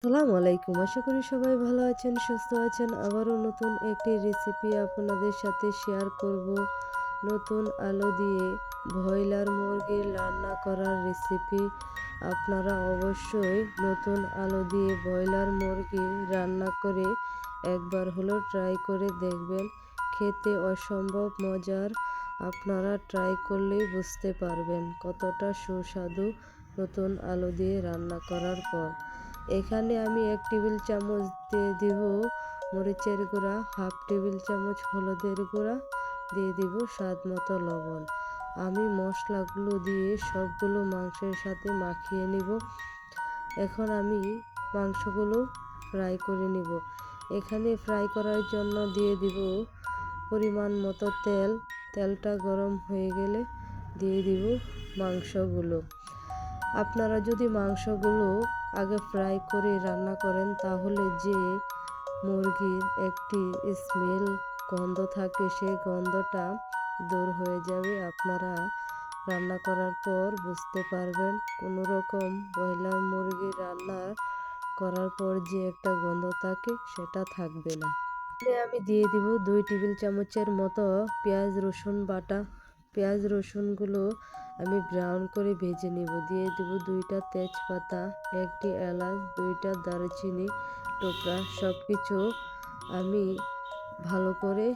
আসসালামু আলাইকুম। আশা করি সবাই ভালো আছেন, সুস্থ আছেন। আবারও নতুন একটি রেসিপি আপনাদের সাথে শেয়ার করব। নতুন আলু দিয়ে ব্রয়লার মুরগির রান্না করার রেসিপি। আপনারা অবশ্যই নতুন আলু দিয়ে ব্রয়লার মুরগি রান্না করে একবার হলেও ট্রাই করে দেখবেন। খেতে অসম্ভব মজার। আপনারা ট্রাই করলেই বুঝতে পারবেন কতটা সুস্বাদু নতুন আলু দিয়ে রান্না করার পর। এখানে আমি 1 টেবিল চামচ দিয়ে দিব মরিচের গুঁড়া, হাফ টেবিল চামচ হলুদের গুঁড়া, দিয়ে দিব স্বাদ মতো লবণ। আমি মশলাগুলো দিয়ে সবগুলো মাংসের সাথে মাখিয়ে নিব। এখন আমি মাংসগুলো ফ্রাই করে নিব। এখানে ফ্রাই করার জন্য দিয়ে দিব পরিমাণ মতো তেল। তেলটা গরম হয়ে গেলে দিয়ে দিব মাংসগুলো। আপনারা যদি মাংসগুলো আগে ফ্রাই করে রান্না করেন তাহলে যে মুরগির একটি স্মেল গন্ধ থাকে সেই গন্ধটা দূর হয়ে যাবে। আপনারা রান্না করার পর বুঝতে পারবেন কোনো রকম ব্রয়লার মুরগি রান্না করার পর যে একটা গন্ধ থাকে সেটা থাকবে না। আমি দিয়ে দিব 2 টেবিল চামচের মতো পেঁয়াজ রসুন বাটা। পেঁয়াজ রসুনগুলো আমি ব্রাউন করে ভেজে নিব। দিয়ে দেব 2টা তেজপাতা, 1টি এলাচ, 2টা দারুচিনি টুকরা। সব কিছু আমি ভালো করে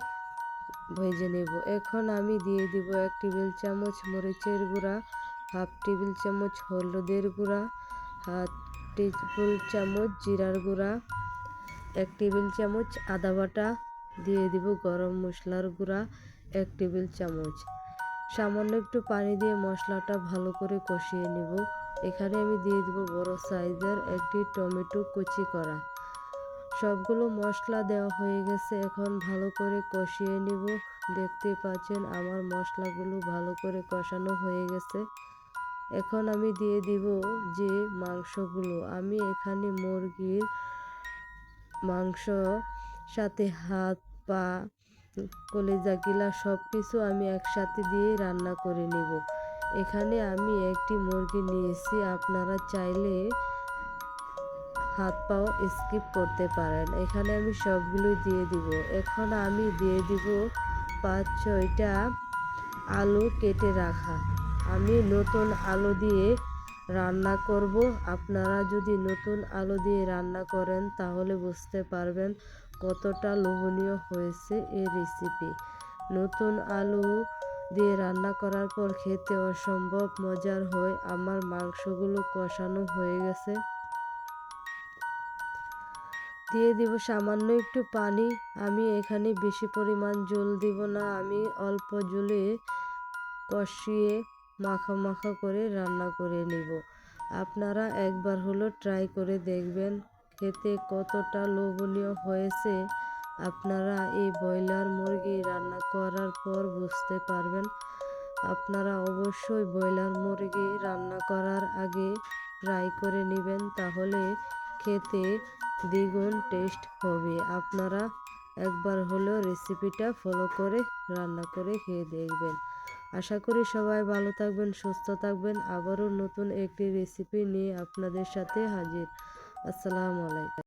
ভেজে নেব। এখন আমি দিয়ে দিব 1 টেবিল চামচ মরিচের গুঁড়া, হাফ টেবিল চামচ হলুদের গুঁড়া, হাফ টেবিল চামচ জিরার গুঁড়া, 1 টেবিল চামচ আদা বাটা, দিয়ে দিব গরম মশলার গুঁড়া 1 টেবিল চামচ। সামান্য একটু পানি দিয়ে মশলাটা ভালো করে কষিয়ে নেব। এখানে আমি দিয়ে দিব বড় সাইজের একটি টমেটো কুচি করা। সবগুলো মশলা দেওয়া হয়ে গেছে। এখন ভালো করে কষিয়ে নিব। দেখতে পাচ্ছেন আমার মশলাগুলো ভালো করে কষানো হয়ে গেছে। এখন আমি দিয়ে দিব যে মাংসগুলো। আমি এখানে মুরগির মাংস সাথে হাত, পা, কলিজা গিলা সব কিছু আমি একসাথে দিয়ে রান্না করে নেব। এখানে আমি একটি মুরগি নিয়েছি। আপনারা চাইলে হাত পাও স্কিপ করতে পারেন। এখানে আমি সবগুলোই দিয়ে দিব। এখন আমি দিয়ে দিব 5-6টা আলু কেটে রাখা। আমি নতুন আলু দিয়ে রান্না করব। আপনারা যদি নতুন আলু দিয়ে রান্না করেন তাহলে বুঝতে পারবেন কতটা লোভনীয় হয়েছে এই রেসিপি। নতুন আলু দিয়ে রান্না করার পর খেতে অসম্ভব মজার হয়। আমার মাংসগুলো কষানো হয়ে গেছে। দিয়ে দিব সামান্য একটু পানি। আমি এখানে বেশি পরিমাণ ঝোল দিব না। আমি অল্প ঝোলে কষিয়ে মাখা মাখা করে রান্না করে নিব। আপনারা একবার হলো ট্রাই করে দেখবেন খেতে কতটা লোভনীয় হয়েছে। আপনারা এই ব্রয়লার মুরগি রান্না করার পর বুঝতে পারবেন। আপনারা অবশ্যই ব্রয়লার মুরগি রান্না করার আগে ফ্রাই করে নেবেন, তাহলে খেতে দ্বিগুণ টেস্ট হবে। আপনারা একবার হলেও রেসিপিটা ফলো করে রান্না করে খেয়ে দেখবেন। আশা করি সবাই ভালো থাকবেন, সুস্থ থাকবেন। আবারও নতুন একটি রেসিপি নিয়ে আপনাদের সাথে হাজির। আসসালামু আলাইকুম।